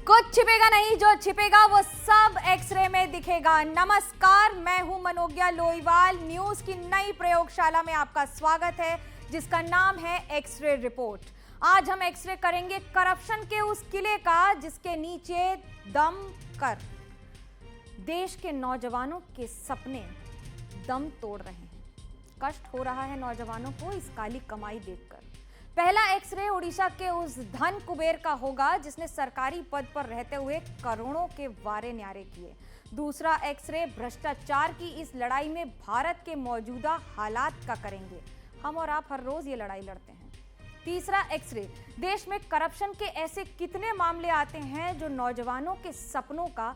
कुछ छिपेगा नहीं, जो छिपेगा वो सब एक्सरे में दिखेगा। नमस्कार, मैं हूं मनोज्ञा लोईवाल। न्यूज की नई प्रयोगशाला में आपका स्वागत है, जिसका नाम है एक्सरे रिपोर्ट। आज हम एक्सरे करेंगे करप्शन के उस किले का, जिसके नीचे दम कर देश के नौजवानों के सपने दम तोड़ रहे हैं। कष्ट हो रहा है नौजवानों को इस काली कमाई देखकर। पहला एक्सरे उड़ीसा के उस धन कुबेर का होगा, जिसने सरकारी पद पर रहते हुए करोड़ों के वारे न्यारे किए। दूसरा एक्सरे भ्रष्टाचार की इस लड़ाई में भारत के मौजूदा हालात का करेंगे। हम और आप हर रोज ये लड़ाई लड़ते हैं। तीसरा एक्सरे, देश में करप्शन के ऐसे कितने मामले आते हैं जो नौजवानों के सपनों का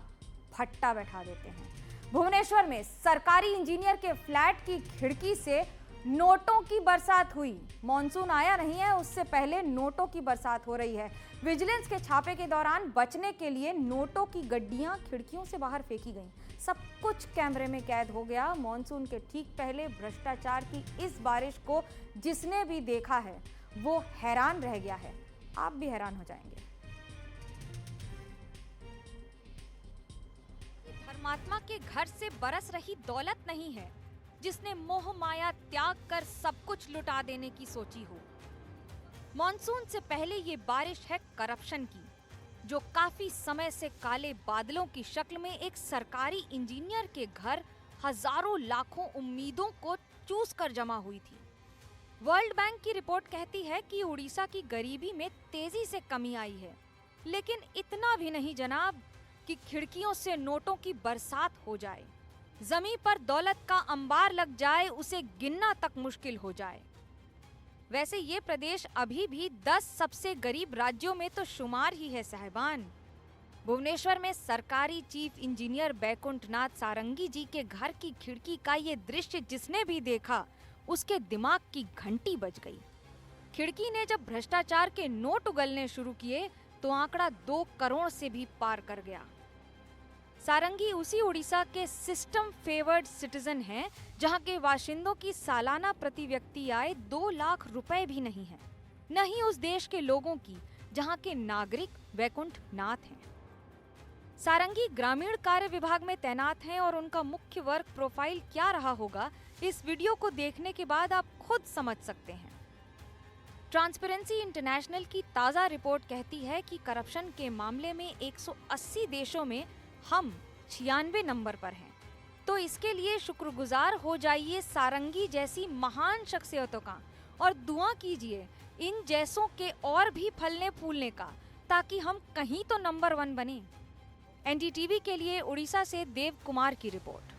भट्टा बैठा देते हैं। भुवनेश्वर में सरकारी इंजीनियर के फ्लैट की खिड़की से नोटों की बरसात हुई। मॉनसून आया नहीं है, उससे पहले नोटों की बरसात हो रही है। विजिलेंस के छापे के दौरान बचने के लिए नोटों की गड्डियां खिड़कियों से बाहर फेंकी गईं। सब कुछ कैमरे में कैद हो गया। मॉनसून के ठीक पहले भ्रष्टाचार की इस बारिश को जिसने भी देखा है वो हैरान रह गया है। आप भी हैरान हो जाएंगे। परमात्मा के घर से बरस रही दौलत नहीं है, जिसने मोह माया त्याग कर सब कुछ लुटा देने की सोची हो। मॉनसून से पहले ये बारिश है करप्शन की, जो काफी समय से काले बादलों की शक्ल में एक सरकारी इंजीनियर के घर हजारों लाखों उम्मीदों को चूस कर जमा हुई थी। वर्ल्ड बैंक की रिपोर्ट कहती है कि उड़ीसा की गरीबी में तेजी से कमी आई है, लेकिन इतना भी नहीं जनाब कि खिड़कियों से नोटों की बरसात हो जाए, जमीन पर दौलत का अंबार लग जाए, उसे गिनना तक मुश्किल हो जाए। वैसे ये प्रदेश अभी भी 10 सबसे गरीब राज्यों में तो शुमार ही है साहिबान। भुवनेश्वर में सरकारी चीफ इंजीनियर बैकुंठनाथ सारंगी जी के घर की खिड़की का ये दृश्य जिसने भी देखा, उसके दिमाग की घंटी बज गई। खिड़की ने जब भ्रष्टाचार के नोट उगलने शुरू किए तो आंकड़ा 2 करोड़ से भी पार कर गया। सारंगी उसी उड़ीसा के सिस्टम फेवर्ड सिटीजन हैं, जहां के बाशिंदों की सालाना प्रति व्यक्ति आय 2 लाख रुपए भी नहीं है। नहीं उस देश के लोगों की जहां के नागरिक बैकुंठनाथ हैं। सारंगी ग्रामीण कार्य विभाग में तैनात हैं और उनका मुख्य वर्क प्रोफाइल क्या रहा होगा, इस वीडियो को देखने के बाद आप खुद समझ सकते हैं। ट्रांसपेरेंसी इंटरनेशनल की ताज़ा रिपोर्ट कहती है कि करप्शन के मामले में 180 देशों में हम 96 नंबर पर हैं। तो इसके लिए शुक्रगुजार हो जाइए सारंगी जैसी महान शख्सियतों का और दुआ कीजिए इन जैसों के और भी फलने फूलने का, ताकि हम कहीं तो नंबर 1 बने। एनडीटीवी के लिए उड़ीसा से देव कुमार की रिपोर्ट।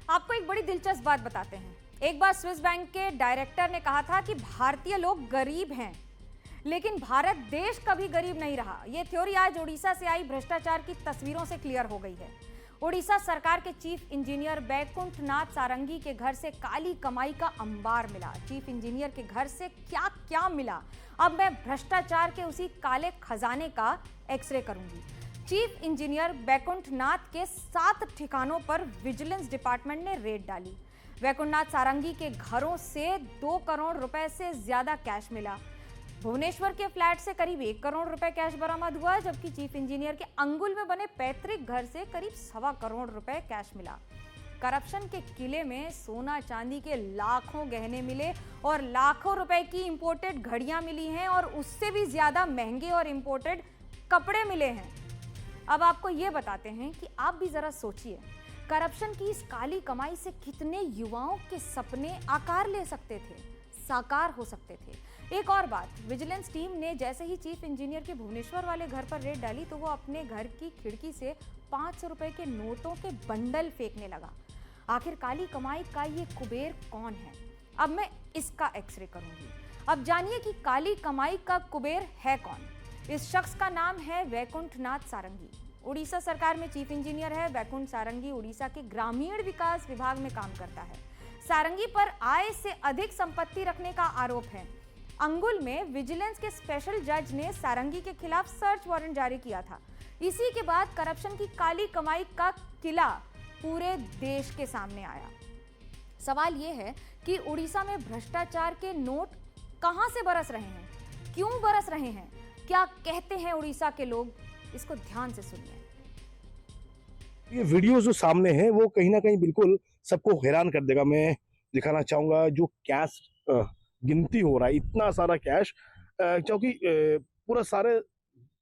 आपको एक बड़ी दिलचस्प बात बताते हैं। एक बार स्विस बैंक के डायरेक्टर ने कहा था कि भारतीय लोग गरीब हैं, लेकिन भारत देश कभी गरीब नहीं रहा। ये थ्योरी आज उड़ीसा से आई भ्रष्टाचार की तस्वीरों से क्लियर हो गई है। उड़ीसा सरकार के चीफ इंजीनियर बैकुंठनाथ सारंगी के घर से काली कमाई का अंबार मिला। चीफ इंजीनियर के घर से क्या क्या मिला, अब मैं भ्रष्टाचार के उसी काले खजाने का एक्सरे करूंगी। चीफ इंजीनियर बैकुंठनाथ के 7 ठिकानों पर विजिलेंस डिपार्टमेंट ने रेड डाली। बैकुंठनाथ सारंगी के घरों से 2 करोड़ रुपए से ज्यादा कैश मिला। भुवनेश्वर के फ्लैट से करीब 1 करोड़ रुपए कैश बरामद हुआ, जबकि चीफ इंजीनियर के अंगुल में बने पैतृक घर से करीब 1.25 करोड़ रुपए कैश मिला। करप्शन के किले में सोना चांदी के लाखों गहने मिले और लाखों रुपए की इंपोर्टेड घड़ियां मिली हैं और उससे भी ज्यादा महंगे और इंपोर्टेड कपड़े मिले हैं। अब आपको ये बताते हैं कि आप भी जरा सोचिए, करप्शन की इस काली कमाई से कितने युवाओं के सपने आकार ले सकते थे, साकार हो सकते थे। एक और बात, विजिलेंस टीम ने जैसे ही चीफ इंजीनियर के भुवनेश्वर वाले घर पर रेड डाली तो वो अपने घर की खिड़की से 500 रुपए के नोटों के बंडल फेंकने लगा। आखिर काली कमाई का ये कुबेर कौन है? अब मैं इसका एक्सरे करूंगी। अब जानिए कि काली कमाई का कुबेर है कौन। इस शख्स का नाम है बैकुंठनाथ सारंगी। उड़ीसा सरकार में चीफ इंजीनियर है। बैकुंठ सारंगी उड़ीसा के ग्रामीण विकास विभाग में काम करता है। सारंगी पर आय से अधिक संपत्ति रखने का आरोप है। अंगुल में विजिलेंस के स्पेशल जज ने सारंगी के खिलाफ सर्च वारंट जारी किया था। इसी के बाद करप्शन की काली कमाई का किला पूरे देश के सामने आया। सवाल यह है कि उड़ीसा में भ्रष्टाचार के नोट कहां से बरस रहे हैं, क्यों बरस रहे हैं, क्या कहते हैं उड़ीसा के लोग, इसको ध्यान से सुनिए। ये वीडियो जो सामने है वो कहीं ना कहीं बिल्कुल सबको हैरान कर देगा। मैं दिखाना चाहूंगा जो कैश गिनती हो रहा है, इतना सारा कैश, क्योंकि पूरा सारे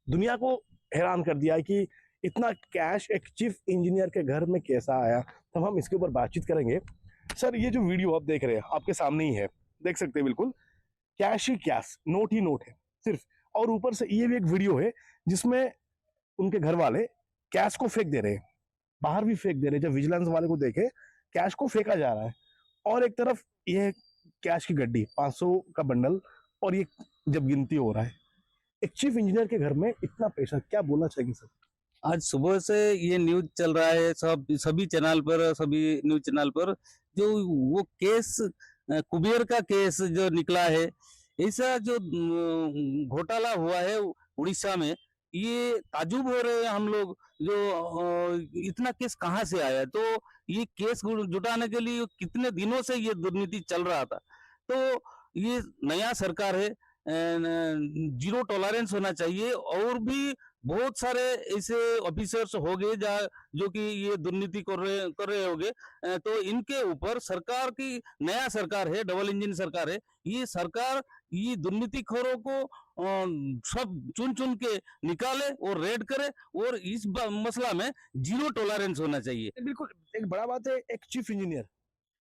दुनिया को हैरान कर दिया है कि इतना कैश एक चीफ इंजीनियर के घर में कैसा आया। तब हम इसके ऊपर बातचीत करेंगे। सर, ये जो वीडियो आप देख रहे हैं आपके सामने ही है, देख सकते हैं, बिल्कुल कैश ही कैश, नोट ही नोट है सिर्फ। और ऊपर से ये भी एक वीडियो है जिसमें उनके घर वाले कैश को फेंक दे रहे हैं, बाहर भी फेंक दे रहे हैं। जब विजिलेंस वाले को देखे कैश को फेंका जा रहा है, और एक तरफ ये कैश की गड्डी 500 का बंडल, और ये जब गिनती हो रहा है। एक चीफ इंजीनियर के घर में इतना पैसा, क्या बोलना चाहिए सर? आज सुबह से ये न्यूज चल रहा है सभी चैनल पर, सभी न्यूज चैनल पर, जो वो केस कुबेर का केस जो निकला है, ऐसा जो घोटाला हुआ है उड़ीसा में, ये ताजुब हो रहे हैं हम लोग। जो इतना केस कहाँ से आया? तो ये केस जुटाने के लिए कितने दिनों से ये दुर्नीति चल रहा था। तो ये नया सरकार है, जीरो टॉलरेंस होना चाहिए। और भी बहुत सारे ऐसे ऑफिसर्स हो गए जो कि ये दुर्नीति कर रहे होंगे, तो इनके ऊपर सरकार की, नया सरकार है, डबल इंजन सरकार है, ये सरकार ये दुर्नीतिखोरों को सब चुन चुन के निकाले और रेड करे, और इस मसला में जीरो टॉलरेंस होना चाहिए। बिल्कुल एक बड़ा बात है, एक चीफ इंजीनियर,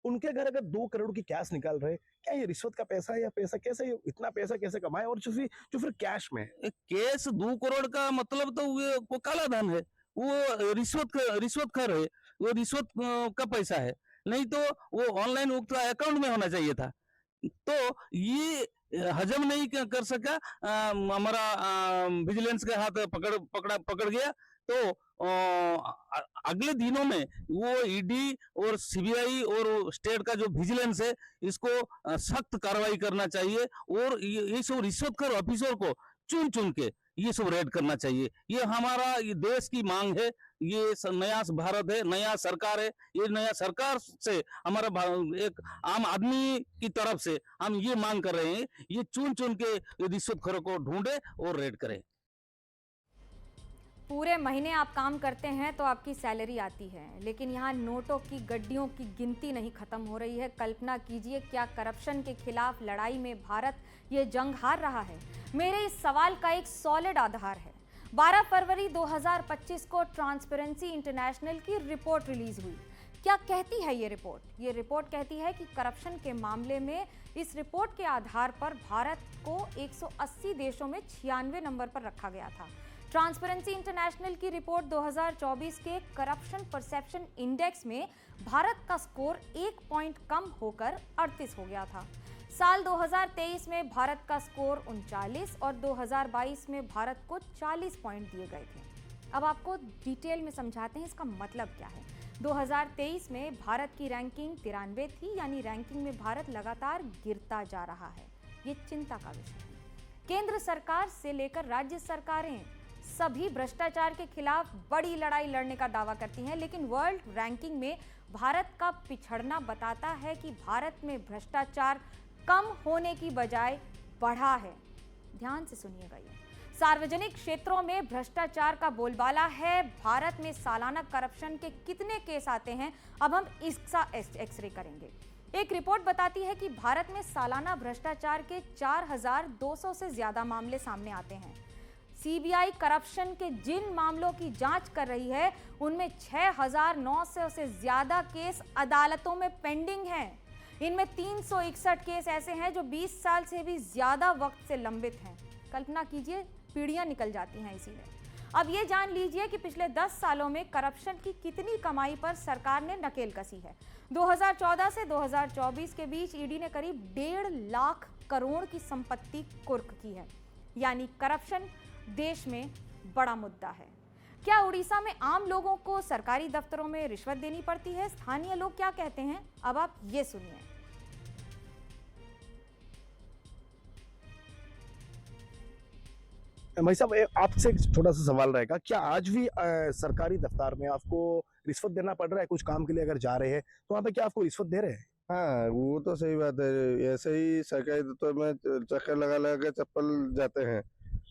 उनके घर अगर 2 करोड़ की कैश निकाल रहे, क्या ये रिश्वत का पैसा है या पैसा कैसे, इतना पैसा कैसे कमाए? और जो फिर कैश में केस 2 करोड़ का मतलब तो वो काला धन है, वो रिश्वतखोर है, वो रिश्वत का पैसा है। नहीं तो वो ऑनलाइन उसका अकाउंट में होना चाहिए था। तो ये हजम नहीं कर सका, हमारा विजिलेंस के हाथ पकड़ गया। तो अगले दिनों में वो ईडी और सीबीआई और स्टेट का जो विजिलेंस है, इसको सख्त कार्रवाई करना चाहिए, और ये सब रिश्वतखोर ऑफिसर को चुन चुन के ये सब रेड करना चाहिए। ये हमारा, ये देश की मांग है, ये नया भारत है, नया सरकार है। ये नया सरकार से हमारा एक आम आदमी की तरफ से हम ये मांग कर रहे हैं, ये चुन चुन के रिश्वतखोरों को ढूंढे और रेड करे। पूरे महीने आप काम करते हैं तो आपकी सैलरी आती है, लेकिन यहाँ नोटों की गड्डियों की गिनती नहीं खत्म हो रही है। कल्पना कीजिए, क्या करप्शन के खिलाफ लड़ाई में भारत ये जंग हार रहा है? मेरे इस सवाल का एक सॉलिड आधार है। 12 फरवरी 2025 को ट्रांसपेरेंसी इंटरनेशनल की रिपोर्ट रिलीज हुई। क्या कहती है ये रिपोर्ट? ये रिपोर्ट कहती है कि करप्शन के मामले में इस रिपोर्ट के आधार पर भारत को 180 देशों में 96 नंबर पर रखा गया था। ट्रांसपेरेंसी इंटरनेशनल की रिपोर्ट 2024 के करप्शन परसेप्शन इंडेक्स में भारत का स्कोर 1 पॉइंट कम होकर 38 हो गया था। साल 2023 में भारत का स्कोर 39 और 2022 में भारत को 40 पॉइंट दिए गए थे। अब आपको डिटेल में समझाते हैं इसका मतलब क्या है। 2023 में भारत की रैंकिंग 93 थी, यानी रैंकिंग में भारत लगातार गिरता जा रहा है। ये चिंता का विषय है। केंद्र सरकार से लेकर राज्य सरकारें सभी भ्रष्टाचार के खिलाफ बड़ी लड़ाई लड़ने का दावा करती हैं, लेकिन वर्ल्ड रैंकिंग में भारत का पिछड़ना बताता है कि भारत में भ्रष्टाचार कम होने की बजाय बढ़ा है। ध्यान से सुनिएगा। ये सार्वजनिक क्षेत्रों में भ्रष्टाचार का बोलबाला है। भारत में सालाना करप्शन के कितने केस आते हैं, अब हम इसका एक्सरे करेंगे। एक रिपोर्ट बताती है कि भारत में सालाना भ्रष्टाचार के 4200 से ज्यादा मामले सामने आते हैं। सीबीआई करप्शन के जिन मामलों की जांच कर रही है, उनमें 6900 से ज्यादा केस अदालतों में पेंडिंग हैं। इनमें 361 केस ऐसे हैं जो 20 साल से भी ज्यादा वक्त से लंबित हैं। कल्पना कीजिए, पीढ़ियां निकल जाती हैं इसी में। अब ये जान लीजिए कि पिछले 10 सालों में करप्शन की कितनी कमाई पर सरकार ने नकेल कसी है। 2014 से 2024 के बीच ईडी ने करीब 1.5 लाख करोड़ की संपत्ति कुर्क की है। यानी करप्शन देश में बड़ा मुद्दा है। क्या उड़ीसा में आम लोगों को सरकारी दफ्तरों में रिश्वत देनी पड़ती है? स्थानीय लोग क्या कहते हैं, अब आप ये सुनिए। भाई साहब आपसे एक छोटा सा सवाल रहेगा, क्या आज भी सरकारी दफ्तर में आपको रिश्वत देना पड़ रहा है? कुछ काम के लिए अगर जा रहे हैं तो वहाँ पे क्या आपको रिश्वत दे रहे हैं? हाँ, वो तो सही बात है। ऐसे ही सरकारी दफ्तर में चक्कर लगा लगा के चप्पल जाते हैं,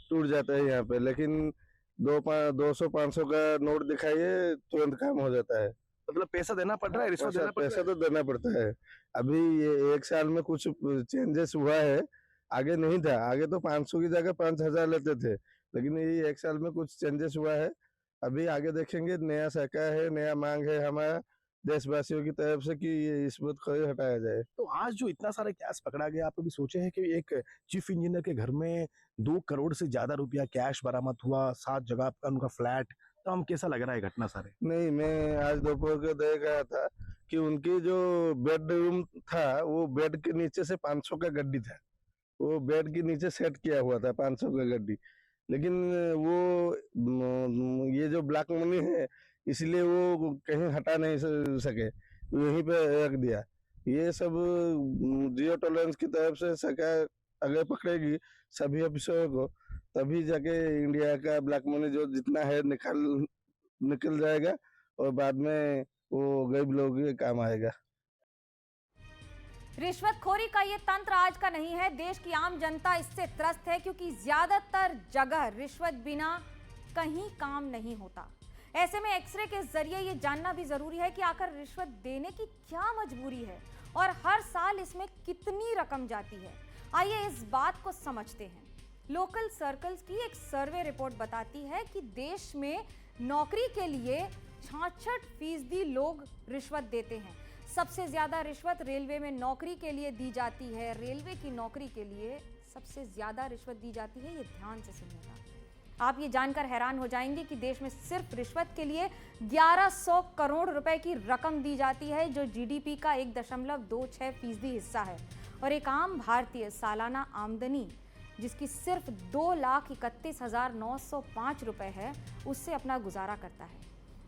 टूट जाते हैं यहाँ पे। लेकिन 200-500 का नोट दिखाइए, तुरंत काम हो जाता है। मतलब पैसा देना पड़ रहा है, रिश्वत देना पड़ रहा पैसा है? तो देना पड़ता है। अभी ये 1 साल में कुछ चेंजेस हुआ है, आगे नहीं था। आगे तो 500 की जगह 5,000 लेते थे, लेकिन ये 1 साल में कुछ चेंजेस हुआ है। अभी आगे देखेंगे, नया सरकार है, नया मांग है हमारा देशवासियों की तरफ से कि ये रिश्वत को हटाया जाए। तो आज जो इतना सारा कैश पकड़ा गया, आप कभी सोचे हैं कि एक चीफ इंजीनियर के घर में 2 करोड़ से ज्यादा रुपया कैश बरामद हुआ, 7 जगह का उनका फ्लैट, तो हम कैसा लग रहा है घटना सारे? नहीं, मैं आज दोपहर को देख रहा था कि उनकी जो बेडरूम था, वो बेड के नीचे से 500 का गड्डी था। वो बेड के नीचे सेट किया हुआ था 500 का गड्डी। लेकिन वो ये जो ब्लैक मनी है, इसलिए वो कहीं हटा नहीं सके, यहीं पे रख दिया। ये सब जीरो टॉलरेंस की तरफ से सरकार अगर पकड़ेगी सभी अफसरों को, तभी जाके इंडिया का ब्लैक मनी जो जितना है निकल जाएगा और बाद में वो गरीब लोगों के काम आएगा। रिश्वतखोरी का ये तंत्र आज का नहीं है, देश की आम जनता इससे त्रस्त है क्योंकि ज्यादातर जगह रिश्वत बिना कहीं काम नहीं होता। ऐसे में एक्सरे के जरिए ये जानना भी जरूरी है कि आखिर रिश्वत देने की क्या मजबूरी है और हर साल इसमें कितनी रकम जाती है। आइए इस बात को समझते हैं। लोकल सर्कल्स की एक सर्वे रिपोर्ट बताती है कि देश में नौकरी के लिए 66% लोग रिश्वत देते हैं। सबसे ज्यादा रिश्वत रेलवे में नौकरी के लिए दी जाती है। रेलवे की नौकरी के लिए सबसे ज्यादा रिश्वत दी जाती है, ये ध्यान से सुनिएगा। आप ये जानकर हैरान हो जाएंगे कि देश में सिर्फ रिश्वत के लिए 1100 करोड़ रुपए की रकम दी जाती है, जो जीडीपी का 1.26% हिस्सा है। और एक आम भारतीय सालाना आमदनी जिसकी सिर्फ 2,31,905 रुपए है, उससे अपना गुजारा करता है।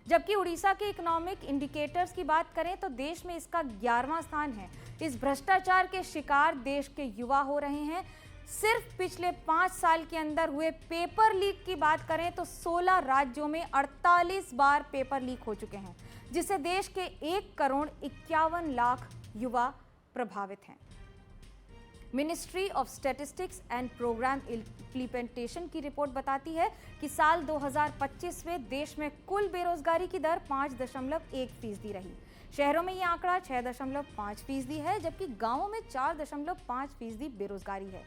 जबकि उड़ीसा के इकोनॉमिक इंडिकेटर्स की बात करें तो देश में इसका 11वां स्थान है। इस भ्रष्टाचार के शिकार देश के युवा हो रहे हैं। सिर्फ पिछले 5 साल के अंदर हुए पेपर लीक की बात करें तो 16 राज्यों में 48 बार पेपर लीक हो चुके हैं, जिससे देश के 1,51,00,000 युवा प्रभावित हैं। Ministry of statistics and programme implementation की रिपोर्ट बताती है कि साल 2025 में देश में कुल बेरोजगारी की दर 5.1% रही। शहरों में यह आंकड़ा 6.5% है, जबकि गांवों में 4.5% बेरोजगारी है।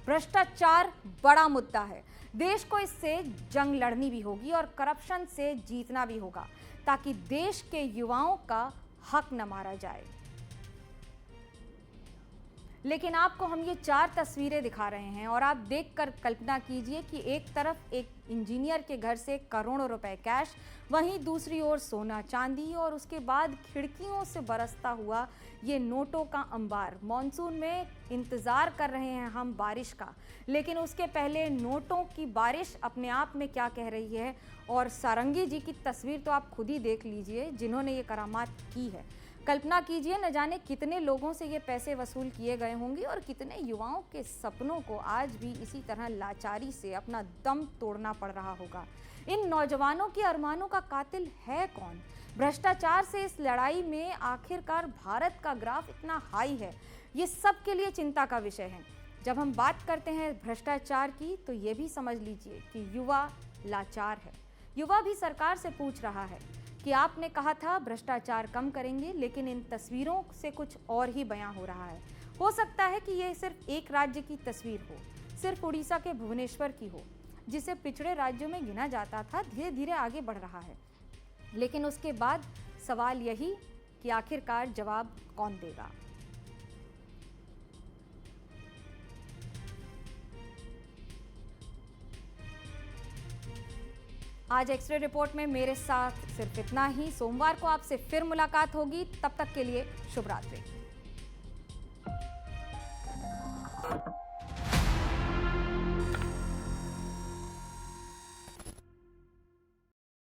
भ्रष्टाचार बड़ा मुद्दा है। देश को इससे जंग लड़नी भी होगी और करप्शन से जीतना भी होगा, ताकि देश के युवाओं का हक न मारा जाए। लेकिन आपको हम ये 4 तस्वीरें दिखा रहे हैं और आप देखकर कल्पना कीजिए कि एक तरफ एक इंजीनियर के घर से करोड़ों रुपए कैश, वहीं दूसरी ओर सोना चांदी और उसके बाद खिड़कियों से बरसता हुआ ये नोटों का अंबार। मॉनसून में इंतज़ार कर रहे हैं हम बारिश का, लेकिन उसके पहले नोटों की बारिश अपने आप में क्या कह रही है। और सारंगी जी की तस्वीर तो आप खुद ही देख लीजिए, जिन्होंने ये करामात की है। कल्पना कीजिए, न जाने कितने लोगों से ये पैसे वसूल किए गए होंगे और कितने युवाओं के सपनों को आज भी इसी तरह लाचारी से अपना दम तोड़ना पड़ रहा होगा। इन नौजवानों के अरमानों का कातिल है कौन? भ्रष्टाचार से इस लड़ाई में आखिरकार भारत का ग्राफ इतना हाई है, ये सब के लिए चिंता का विषय है। जब हम बात करते हैं भ्रष्टाचार की, तो ये भी समझ लीजिए कि युवा लाचार है। युवा भी सरकार से पूछ रहा है कि आपने कहा था भ्रष्टाचार कम करेंगे, लेकिन इन तस्वीरों से कुछ और ही बयां हो रहा है। हो सकता है कि यह सिर्फ एक राज्य की तस्वीर हो, सिर्फ उड़ीसा के भुवनेश्वर की हो, जिसे पिछड़े राज्यों में गिना जाता था, धीरे धीरे आगे बढ़ रहा है। लेकिन उसके बाद सवाल यही कि आखिरकार जवाब कौन देगा। आज एक्सरे रिपोर्ट में मेरे साथ सिर्फ इतना ही। सोमवार को आपसे फिर मुलाकात होगी, तब तक के लिए शुभ रात्रि।